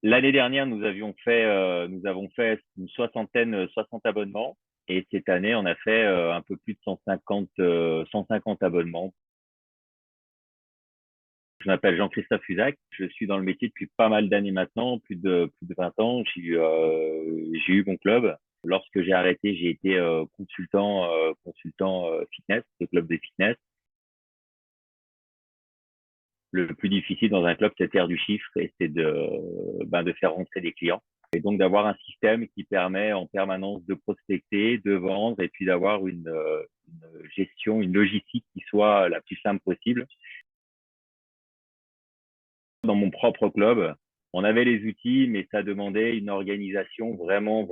L'année dernière, nous avons fait une soixantaine, 60 abonnements. Et cette année, on a fait un peu plus de 150 abonnements. Je m'appelle Jean-Christophe Fusac. Je suis dans le métier depuis pas mal d'années maintenant, plus de 20 ans. J'ai eu mon club. Lorsque j'ai arrêté, j'ai été consultant fitness, de club de fitness. Le plus difficile dans un club, c'est de faire du chiffre et c'est de faire rentrer des clients. Et donc d'avoir un système qui permet en permanence de prospecter, de vendre et puis d'avoir une gestion, une logistique qui soit la plus simple possible. Dans mon propre club, on avait les outils, mais ça demandait une organisation vraiment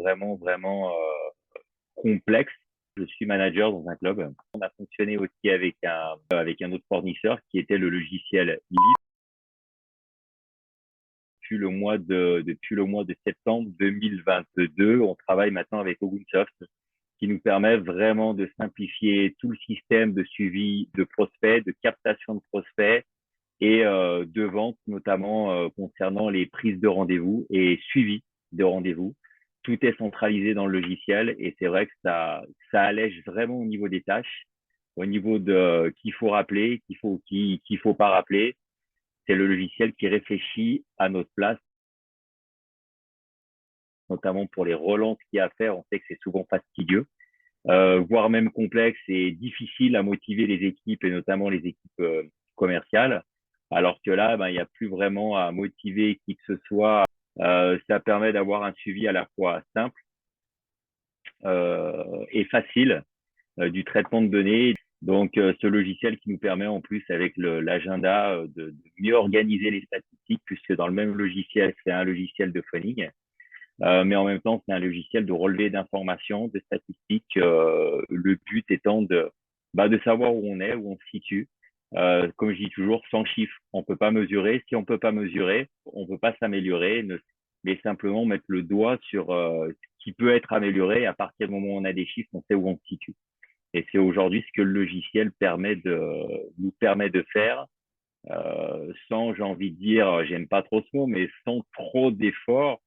complexe. Je suis manager dans un club. On a fonctionné aussi avec un autre fournisseur qui était le logiciel Leap. Depuis le mois de septembre 2022, on travaille maintenant avec Ogunsoft, qui nous permet vraiment de simplifier tout le système de suivi de prospects, de captation de prospects et de vente, notamment concernant les prises de rendez-vous et suivi de rendez-vous. Tout est centralisé dans le logiciel et c'est vrai que ça allège vraiment au niveau des tâches, au niveau de qu'il faut rappeler, qu'il faut pas rappeler. C'est le logiciel qui réfléchit à notre place, notamment pour les relances qu'il y a à faire. On sait que c'est souvent fastidieux, voire même complexe et difficile à motiver les équipes et notamment les équipes commerciales. Alors que là, ben, il n'y a plus vraiment à motiver qui que ce soit. Ça permet d'avoir un suivi à la fois simple et facile du traitement de données. Donc, ce logiciel qui nous permet en plus avec l'agenda de mieux organiser les statistiques, puisque dans le même logiciel, c'est un logiciel de phoning. Mais en même temps, c'est un logiciel de relevé d'informations, de statistiques. Le but étant de savoir où on est, où on se situe. Comme je dis toujours, sans chiffres, on peut pas mesurer. Si on peut pas mesurer, on peut pas s'améliorer, mais simplement mettre le doigt sur ce qui peut être amélioré. À partir du moment où on a des chiffres, on sait où on se situe. Et c'est aujourd'hui ce que le logiciel nous permet de faire sans, j'ai envie de dire, j'aime pas trop ce mot, mais sans trop d'efforts